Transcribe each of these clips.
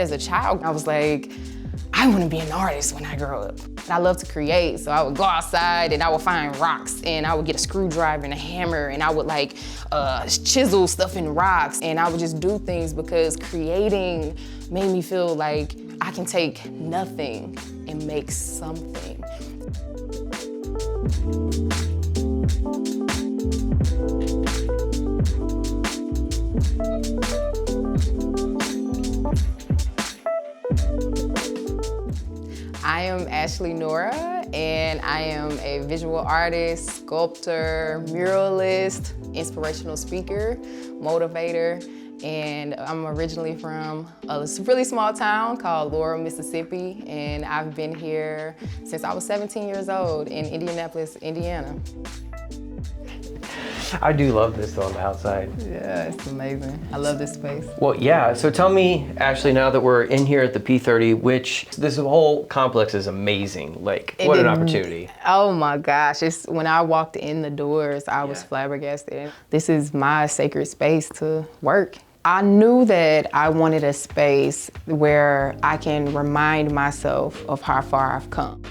As a child, I was like, I want to be an artist when I grow up. I love to create, so I would go outside and I would find rocks and I would get a screwdriver and a hammer and I would like chisel stuff in rocks and I would just do things because creating made me feel like I can take nothing and make something. I am Ashley Nora, and I am a visual artist, sculptor, muralist, inspirational speaker, motivator, and I'm originally from a really small town called Laurel, Mississippi, and I've been here since I was 17 years old in Indianapolis, Indiana. I do love this on the outside. Yeah, it's amazing. I love this space. Well, yeah, so tell me, Ashley, now that we're in here at the P30, which this whole complex is amazing. Like, what an opportunity. Oh my gosh, when I walked in the doors, I was flabbergasted. This is my sacred space to work. I knew that I wanted a space where I can remind myself of how far I've come.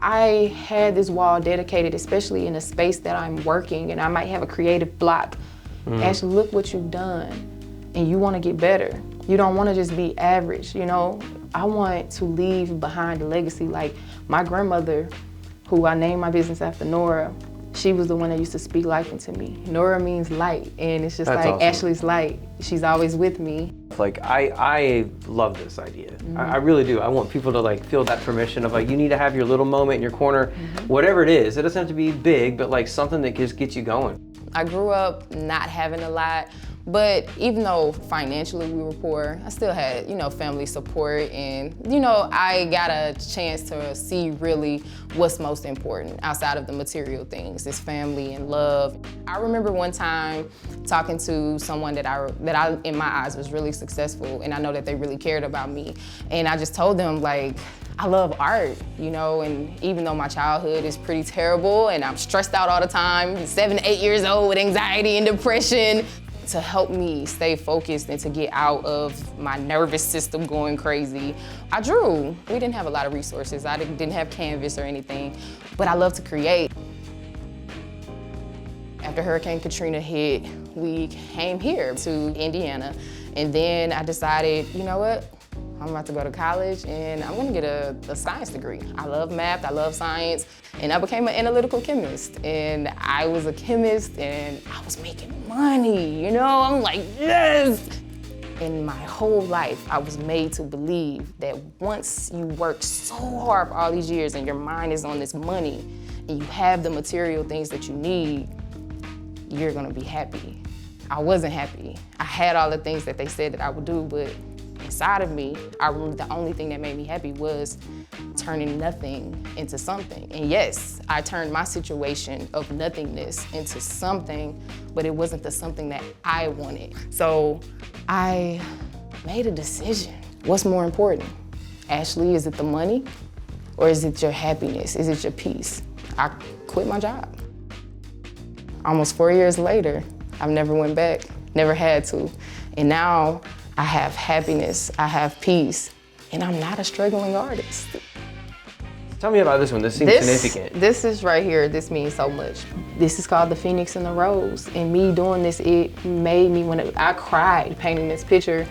I had this wall dedicated, especially in a space that I'm working and I might have a creative block. Ashley, look what you've done. And you want to get better. You don't want to just be average, you know? I want to leave behind a legacy. Like my grandmother, who I named my business after, Nora, she was the one that used to speak life into me. Nora means light, and it's just That's like awesome. Ashley's light. She's always with me. Like, I love this idea. I really do. I want people to like feel that permission of like, you need to have your little moment in your corner, whatever it is. It doesn't have to be big, but like something that just gets you going. I grew up not having a lot, but even though financially we were poor, I still had, you know, family support and, you know, I got a chance to see really what's most important outside of the material things, is family and love. I remember one time talking to someone that I in my eyes was really successful, and I know that they really cared about me. And I just told them, like, I love art, you know, and even though my childhood is pretty terrible and I'm stressed out all the time, 7 to 8 years old with anxiety and depression, to help me stay focused and to get out of my nervous system going crazy, I drew. We didn't have a lot of resources. I didn't have canvas or anything, but I love to create. After Hurricane Katrina hit, we came here to Indiana, and then I decided, you know what? I'm about to go to college and I'm gonna get a science degree. I love math, I love science, and I became an analytical chemist. And I was a chemist and I was making money, you know? I'm like, yes! In my whole life, I was made to believe that once you work so hard for all these years and your mind is on this money and you have the material things that you need, you're gonna be happy. I wasn't happy. I had all the things that they said that I would do, but inside of me, I remember the only thing that made me happy was turning nothing into something. And yes, I turned my situation of nothingness into something, but it wasn't the something that I wanted. So I made a decision. What's more important? Ashley, is it the money or is it your happiness? Is it your peace? I quit my job. Almost 4 years later, I've never went back, never had to. And now I have happiness, I have peace, and I'm not a struggling artist. Tell me about this one. This seems significant. This is right here, this means so much. This is called The Phoenix and the Rose. And me doing this, it made me, I cried painting this picture,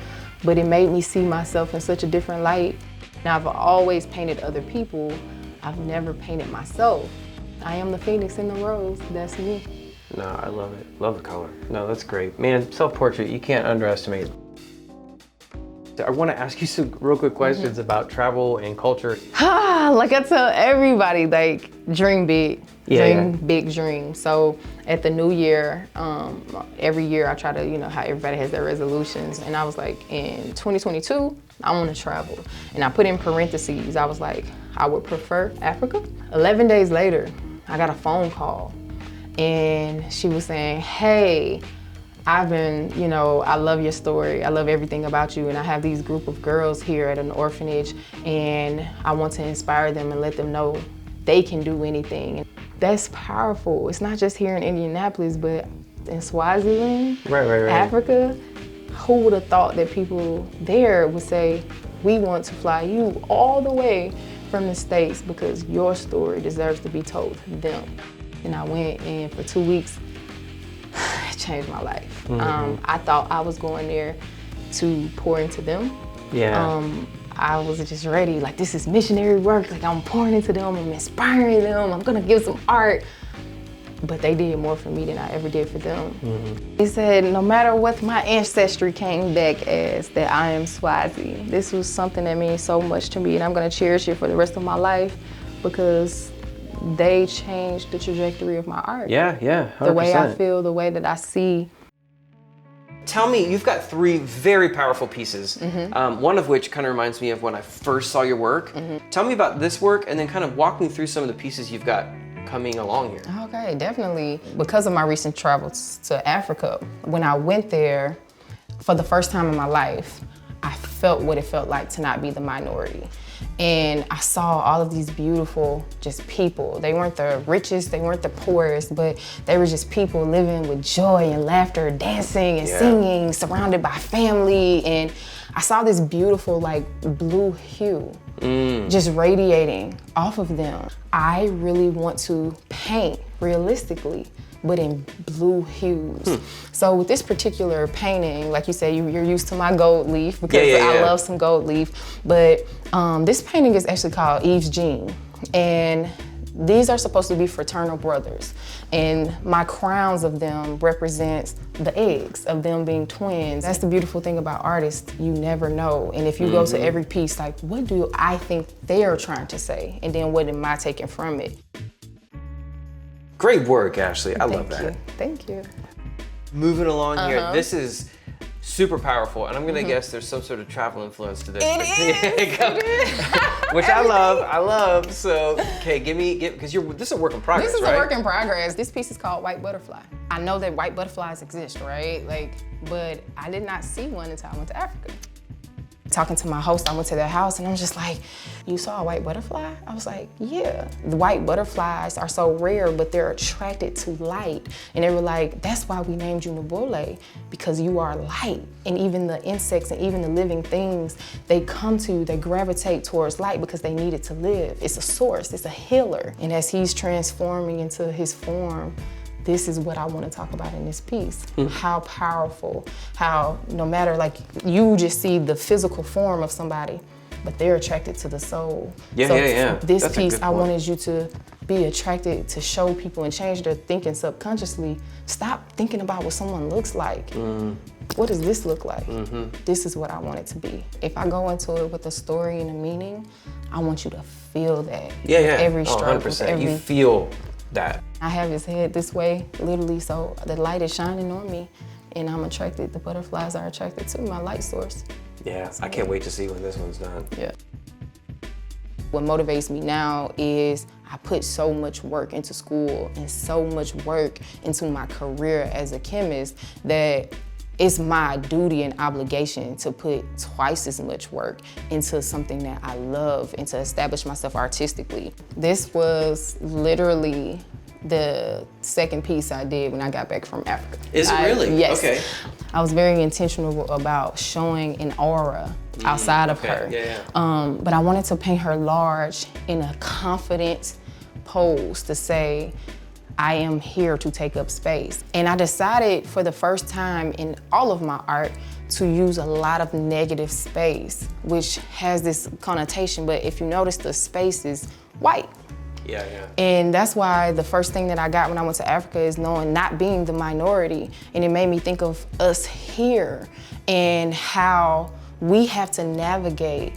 but it made me see myself in such a different light. Now, I've always painted other people. I've never painted myself. I am the Phoenix and the Rose, that's me. No, I love it. Love the color. No, that's great. Man, self-portrait, you can't underestimate. I want to ask you some real quick questions about travel and culture. Like I tell everybody, like, dream big. Big dream. So at the new year, every year I try to, you know, how everybody has their resolutions. And I was like, in 2022, I want to travel. And I put in parentheses, I was like, I would prefer Africa. 11 days later, I got a phone call. And she was saying, hey, I've been, you know, I love your story. I love everything about you. And I have these group of girls here at an orphanage and I want to inspire them and let them know they can do anything. And that's powerful. It's not just here in Indianapolis, but in Swaziland, right. Africa. Who would have thought that people there would say, We want to fly you all the way from the States because your story deserves to be told to them. And I went, and for 2 weeks, it changed my life. I thought I was going there to pour into them. Yeah. I was just ready, like, this is missionary work, like I'm pouring into them, I'm inspiring them, I'm gonna give some art. But they did more for me than I ever did for them. He said, no matter what my ancestry came back as, that I am Swazi. This was something that means so much to me, and I'm gonna cherish it for the rest of my life because they changed the trajectory of my art. Yeah, 100%. The way I feel, the way that I see. Tell me, you've got 3 very powerful pieces, one of which kind of reminds me of when I first saw your work. Tell me about this work and then kind of walk me through some of the pieces you've got coming along here. Okay, definitely. Because of my recent travels to Africa, when I went there for the first time in my life, I felt what it felt like to not be the minority. And I saw all of these beautiful just people. They weren't the richest, they weren't the poorest, but they were just people living with joy and laughter, dancing and singing, surrounded by family. And I saw this beautiful like blue hue just radiating off of them. I really want to paint realistically, but in blue hues. So with this particular painting, like you said, you're used to my gold leaf because I love some gold leaf, but this painting is actually called Eve's Gene. And these are supposed to be fraternal brothers. And my crowns of them represents the eggs of them being twins. That's the beautiful thing about artists, you never know. And if you go to every piece, like, what do I think they're trying to say? And then what am I taking from it? Great work, Ashley. I love that. Thank you. Moving along here, this is super powerful, and I'm gonna guess there's some sort of travel influence to this. It is. Which I love. So, okay, because this is a work in progress, This is right? a work in progress. This piece is called White Butterfly. I know that white butterflies exist, right? But I did not see one until I went to Africa. Talking to my host, I went to their house and I was just like, you saw a white butterfly? I was like, yeah. The white butterflies are so rare, but they're attracted to light. And they were like, that's why we named you Nubole, because you are light. And even the insects and even the living things, they gravitate towards light because they need it to live. It's a source, it's a healer. And as he's transforming into his form, this is what I want to talk about in this piece. How powerful, how no matter, like, you just see the physical form of somebody, but they're attracted to the soul. This piece, I wanted you to be attracted to show people and change their thinking subconsciously. Stop thinking about what someone looks like. What does this look like? This is what I want it to be. If I go into it with a story and a meaning, I want you to feel that. Every stroke, 100%. You feel that. I have his head this way, literally, so the light is shining on me and I'm attracted, the butterflies are attracted to my light source. Yeah, I can't wait to see when this one's done. Yeah. What motivates me now is I put so much work into school and so much work into my career as a chemist that it's my duty and obligation to put twice as much work into something that I love and to establish myself artistically. This was literally the second piece I did when I got back from Africa. Is it really? Yes. Okay. I was very intentional about showing an aura outside of her. But I wanted to paint her large in a confident pose to say, I am here to take up space. And I decided for the first time in all of my art to use a lot of negative space, which has this connotation, but if you notice, the space is white. And that's why the first thing that I got when I went to Africa is knowing not being the minority. And it made me think of us here and how we have to navigate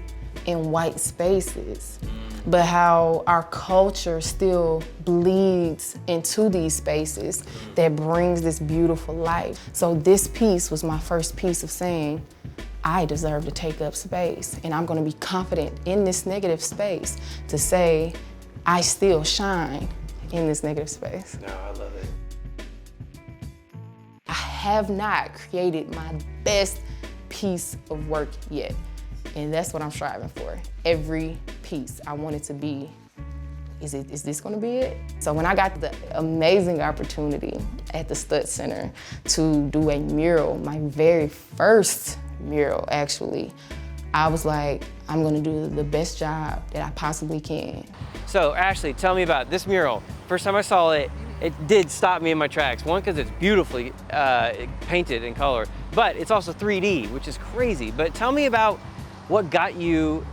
in white spaces, but how our culture still bleeds into these spaces that brings this beautiful light. So this piece was my first piece of saying, I deserve to take up space, and I'm gonna be confident in this negative space to say, I still shine in this negative space. No, I love it. I have not created my best piece of work yet. And that's what I'm striving for. Every piece, I want it to be, is this gonna be it? So when I got the amazing opportunity at the Stutt Center to do a mural, my very first mural actually, I was like, I'm gonna do the best job that I possibly can. So Ashley, tell me about this mural. First time I saw it, it did stop me in my tracks. One, because it's beautifully painted in color, but it's also 3D, which is crazy. But tell me about what got you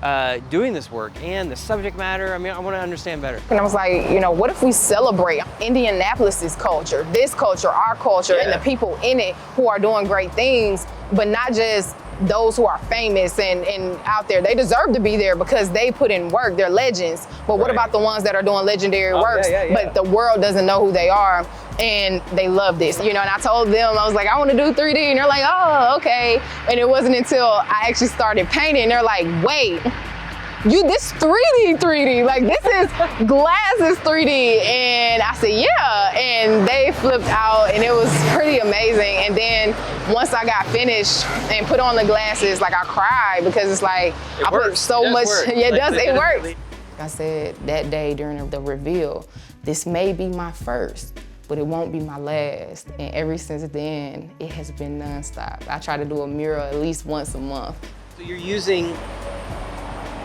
doing this work and the subject matter. I mean, I want to understand better. And I was like, you know, what if we celebrate Indianapolis's culture, this culture, our culture, and the people in it who are doing great things, but not just those who are famous and out there. They deserve to be there because they put in work, they're legends. But what about the ones that are doing legendary works, but the world doesn't know who they are? And they love this, you know, and I told them, I was like, I want to do 3D, and they're like, oh, okay. And it wasn't until I actually started painting, they're like, wait, this 3D, like this is glasses 3D. And I said, yeah, and they flipped out, and it was pretty amazing. And then once I got finished and put on the glasses, like I cried, because it's like, I put so much, it works. Like I said that day during the reveal, this may be my first, but it won't be my last. And ever since then, it has been nonstop. I try to do a mural at least once a month. So you're using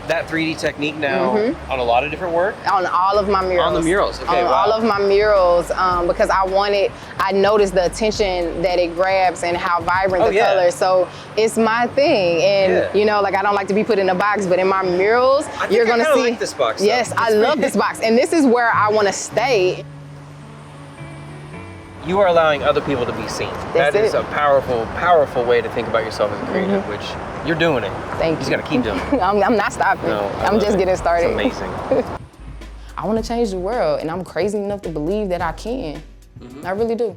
that 3D technique now on a lot of different work? On all of my murals. On the murals, okay, On all of my murals, because I noticed the attention that it grabs and how vibrant the colors. So it's my thing. And you know, like I don't like to be put in a box, but in my murals, you're gonna see. I like this box. Yes, I love this box. And this is where I wanna stay. You are allowing other people to be seen. That is a powerful, powerful way to think about yourself as a creative, which you're doing it. Thank you. You just gotta keep doing it. I'm not stopping. No, I'm just getting started. It's amazing. I wanna change the world, and I'm crazy enough to believe that I can. I really do.